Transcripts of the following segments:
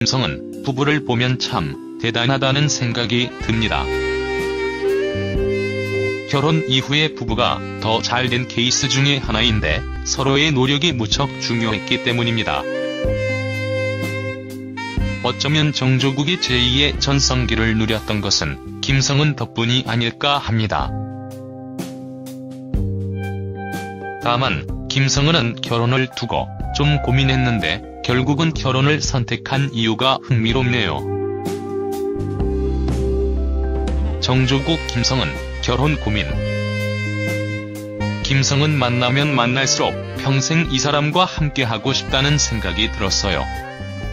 김성은 부부를 보면 참 대단하다는 생각이 듭니다. 결혼 이후의 부부가 더 잘된 케이스 중에 하나인데 서로의 노력이 무척 중요했기 때문입니다. 어쩌면 정조국이 제2의 전성기를 누렸던 것은 김성은 덕분이 아닐까 합니다. 다만 김성은은 결혼을 두고 좀 고민했는데 결국은 결혼을 선택한 이유가 흥미롭네요. 정조국 김성은 결혼 고민. 김성은 만나면 만날수록 평생 이 사람과 함께하고 싶다는 생각이 들었어요.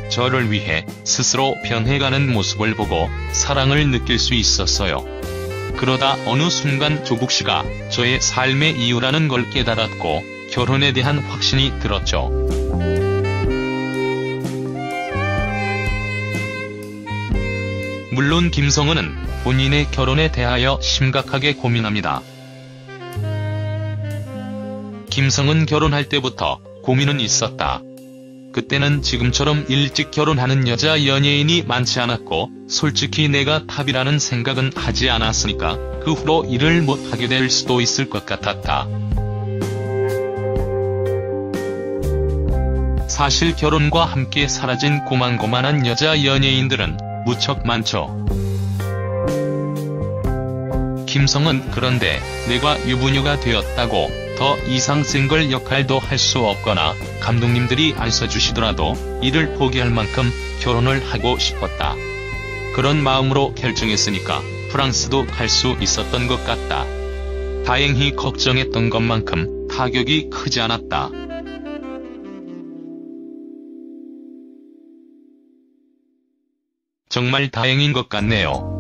저를 위해 스스로 변해가는 모습을 보고 사랑을 느낄 수 있었어요. 그러다 어느 순간 조국씨가 저의 삶의 이유라는 걸 깨달았고 결혼에 대한 확신이 들었죠. 물론 김성은은 본인의 결혼에 대하여 심각하게 고민합니다. 김성은 결혼할 때부터 고민은 있었다. 그때는 지금처럼 일찍 결혼하는 여자 연예인이 많지 않았고 솔직히 내가 탑이라는 생각은 하지 않았으니까 그 후로 일을 못하게 될 수도 있을 것 같았다. 사실 결혼과 함께 사라진 고만고만한 여자 연예인들은 무척 많죠. 김성은 그런데 내가 유부녀가 되었다고 더 이상 싱글 역할도 할 수 없거나 감독님들이 안 써주시더라도 이를 포기할 만큼 결혼을 하고 싶었다. 그런 마음으로 결정했으니까 프랑스도 갈 수 있었던 것 같다. 다행히 걱정했던 것만큼 타격이 크지 않았다. 정말 다행인 것 같네요.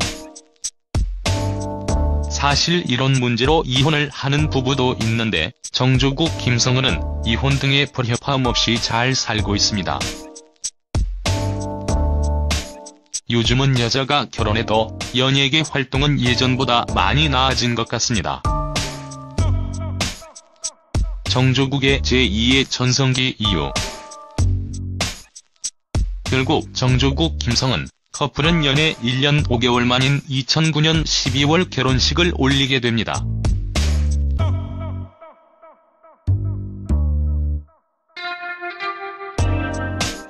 사실 이런 문제로 이혼을 하는 부부도 있는데 정조국 김성은은 이혼 등의 불협화음 없이 잘 살고 있습니다. 요즘은 여자가 결혼해도 연예계 활동은 예전보다 많이 나아진 것 같습니다. 정조국의 제2의 전성기 이유. 결국 정조국 김성은 커플은 연애 1년 5개월 만인 2009년 12월 결혼식을 올리게 됩니다.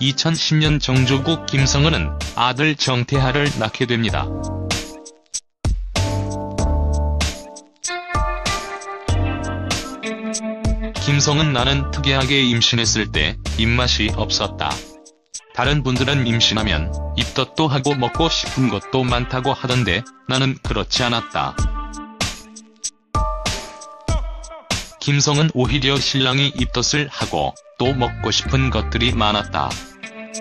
(2010년) 정조국 김성은은 아들 정태하를 낳게 됩니다. 김성은 나는 특이하게 임신했을 때 입맛이 없었다. 다른 분들은 임신하면 입덧도 하고 먹고 싶은 것도 많다고 하던데 나는 그렇지 않았다. 김성은 오히려 신랑이 입덧을 하고 또 먹고 싶은 것들이 많았다.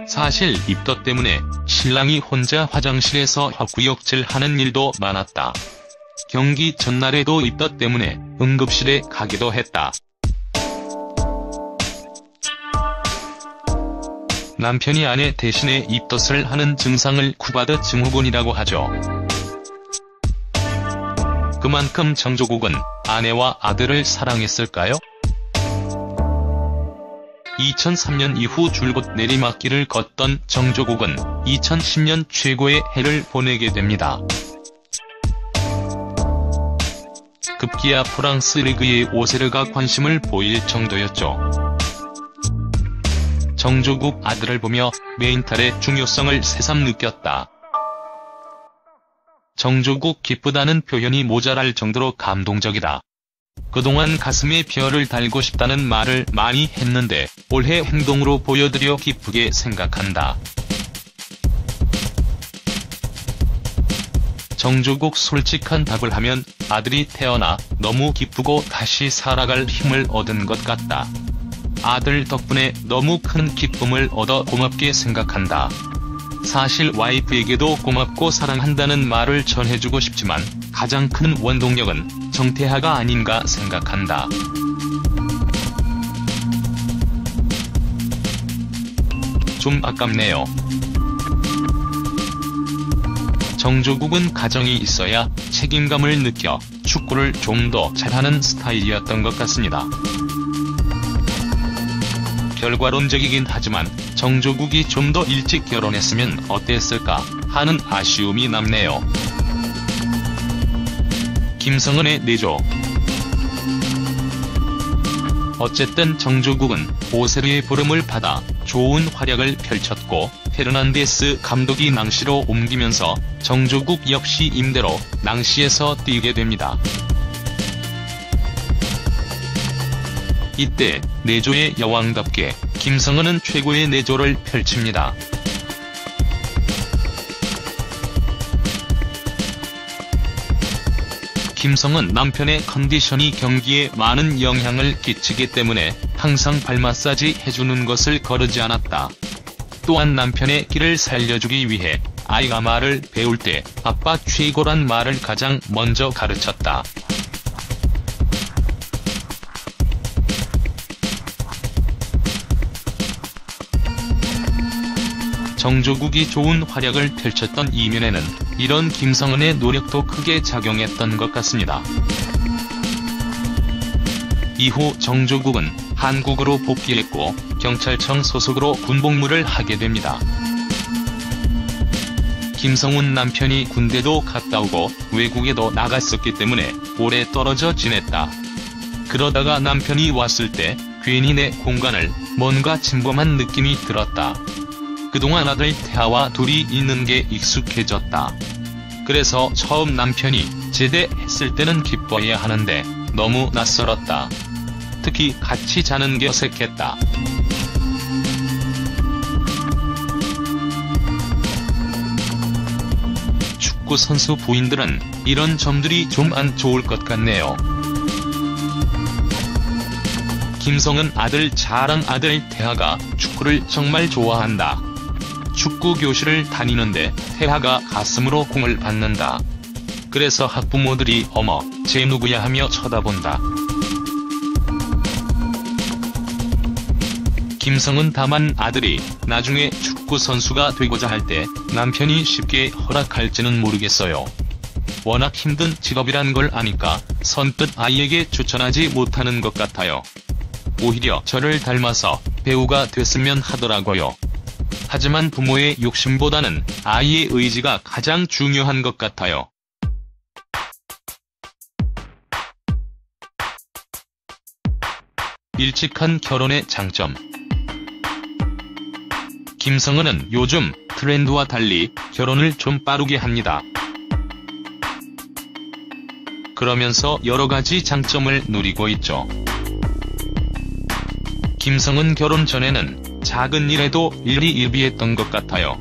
사실 입덧 때문에 신랑이 혼자 화장실에서 헛구역질하는 일도 많았다. 경기 전날에도 입덧 때문에 응급실에 가기도 했다. 남편이 아내 대신에 입덧을 하는 증상을 쿠바드 증후군이라고 하죠. 그만큼 정조국은 아내와 아들을 사랑했을까요? 2003년 이후 줄곧 내리막길을 걷던 정조국은 2010년 최고의 해를 보내게 됩니다. 급기야 프랑스 리그의 오세르가 관심을 보일 정도였죠. 정조국 아들을 보며 멘탈의 중요성을 새삼 느꼈다. 정조국 기쁘다는 표현이 모자랄 정도로 감동적이다. 그동안 가슴에 별을 달고 싶다는 말을 많이 했는데 올해 행동으로 보여드려 기쁘게 생각한다. 정조국 솔직한 답을 하면 아들이 태어나 너무 기쁘고 다시 살아갈 힘을 얻은 것 같다. 아들 덕분에 너무 큰 기쁨을 얻어 고맙게 생각한다. 사실 와이프에게도 고맙고 사랑한다는 말을 전해주고 싶지만 가장 큰 원동력은 정태하가 아닌가 생각한다. 좀 아깝네요. 정조국은 가정이 있어야 책임감을 느껴 축구를 좀 더 잘하는 스타일이었던 것 같습니다. 결과론적이긴 하지만 정조국이 좀 더 일찍 결혼했으면 어땠을까 하는 아쉬움이 남네요. 김성은의 내조. 어쨌든 정조국은 오세르의 부름을 받아 좋은 활약을 펼쳤고 페르난데스 감독이 낭시로 옮기면서 정조국 역시 임대로 낭시에서 뛰게 됩니다. 이때 내조의 여왕답게 김성은은 최고의 내조를 펼칩니다. 김성은 남편의 컨디션이 경기에 많은 영향을 끼치기 때문에 항상 발 마사지 해주는 것을 거르지 않았다. 또한 남편의 기를 살려주기 위해 아이가 말을 배울 때 아빠 최고란 말을 가장 먼저 가르쳤다. 정조국이 좋은 활약을 펼쳤던 이면에는 이런 김성은의 노력도 크게 작용했던 것 같습니다. 이후 정조국은 한국으로 복귀했고 경찰청 소속으로 군복무를 하게 됩니다. 김성운 남편이 군대도 갔다 오고 외국에도 나갔었기 때문에 오래 떨어져 지냈다. 그러다가 남편이 왔을 때 괜히 내 공간을 뭔가 침범한 느낌이 들었다. 그동안 아들 태아와 둘이 있는 게 익숙해졌다. 그래서 처음 남편이 제대했을 때는 기뻐해야 하는데 너무 낯설었다. 특히 같이 자는 게 어색했다. 축구 선수 부인들은 이런 점들이 좀 안 좋을 것 같네요. 김성은 아들 자랑 아들 태아가 축구를 정말 좋아한다. 축구 교실을 다니는데 태아가 가슴으로 공을 받는다. 그래서 학부모들이 어머, 쟤 누구야 하며 쳐다본다. 김성은 다만 아들이 나중에 축구 선수가 되고자 할 때 남편이 쉽게 허락할지는 모르겠어요. 워낙 힘든 직업이란 걸 아니까 선뜻 아이에게 추천하지 못하는 것 같아요. 오히려 저를 닮아서 배우가 됐으면 하더라고요. 하지만 부모의 욕심보다는 아이의 의지가 가장 중요한 것 같아요. 일찍한 결혼의 장점. 김성은은 요즘 트렌드와 달리 결혼을 좀 빠르게 합니다. 그러면서 여러가지 장점을 누리고 있죠. 김성은 결혼 전에는 작은 일에도 일희일비했던 것 같아요.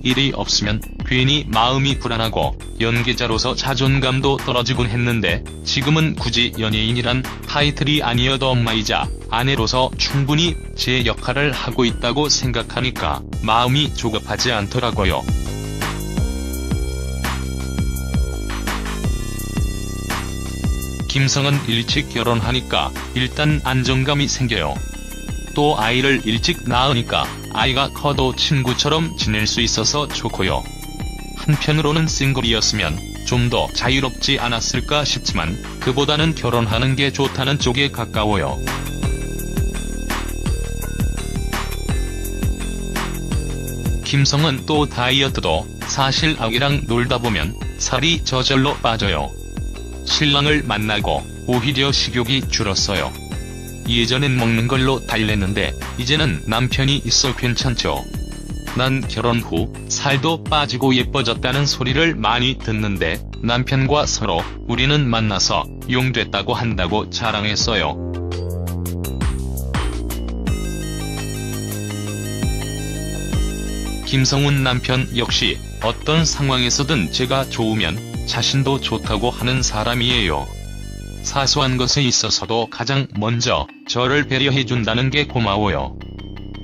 일이 없으면 괜히 마음이 불안하고 연기자로서 자존감도 떨어지곤 했는데 지금은 굳이 연예인이란 타이틀이 아니어도 엄마이자 아내로서 충분히 제 역할을 하고 있다고 생각하니까 마음이 조급하지 않더라고요. 김성은 일찍 결혼하니까 일단 안정감이 생겨요. 또 아이를 일찍 낳으니까 아이가 커도 친구처럼 지낼 수 있어서 좋고요. 한편으로는 싱글이었으면 좀 더 자유롭지 않았을까 싶지만 그보다는 결혼하는 게 좋다는 쪽에 가까워요. 김성은 또 다이어트도 사실 아기랑 놀다 보면 살이 저절로 빠져요. 신랑을 만나고 오히려 식욕이 줄었어요. 예전엔 먹는 걸로 달랬는데 이제는 남편이 있어 괜찮죠. 난 결혼 후 살도 빠지고 예뻐졌다는 소리를 많이 듣는데 남편과 서로 우리는 만나서 용됐다고 한다고 자랑했어요. 김성운 남편 역시 어떤 상황에서든 제가 좋으면 자신도 좋다고 하는 사람이에요. 사소한 것에 있어서도 가장 먼저 저를 배려해준다는 게 고마워요.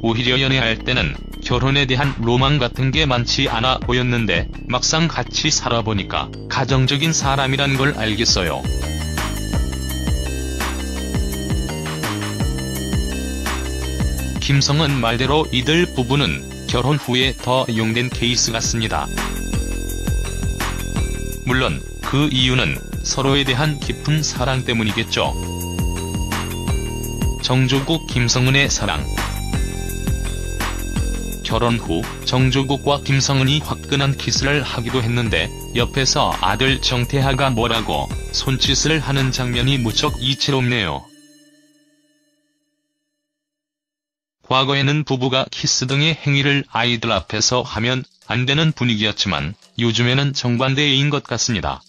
오히려 연애할 때는 결혼에 대한 로망 같은 게 많지 않아 보였는데 막상 같이 살아보니까 가정적인 사람이란 걸 알겠어요. 김성은 말대로 이들 부부는 결혼 후에 더 용된 케이스 같습니다. 물론 그 이유는 서로에 대한 깊은 사랑 때문이겠죠. 정조국 김성은의 사랑. 결혼 후 정조국과 김성은이 화끈한 키스를 하기도 했는데 옆에서 아들 정태하가 뭐라고 손짓을 하는 장면이 무척 이채롭네요. 과거에는 부부가 키스 등의 행위를 아이들 앞에서 하면 안 되는 분위기였지만 요즘에는 정반대인 것 같습니다.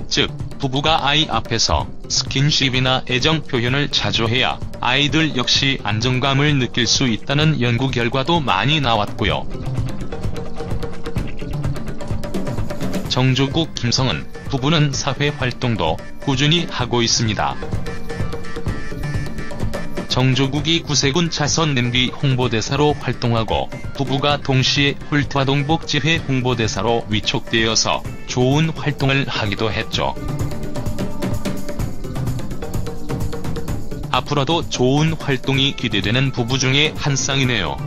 즉, 부부가 아이 앞에서 스킨십이나 애정 표현을 자주 해야 아이들 역시 안정감을 느낄 수 있다는 연구 결과도 많이 나왔고요. 정조국 김성은 부부는 사회 활동도 꾸준히 하고 있습니다. 정조국이 구세군 차선 냄비 홍보대사로 활동하고 부부가 동시에 홀트아동복지회 홍보대사로 위촉되어서 좋은 활동을 하기도 했죠. 앞으로도 좋은 활동이 기대되는 부부 중에 한 쌍이네요.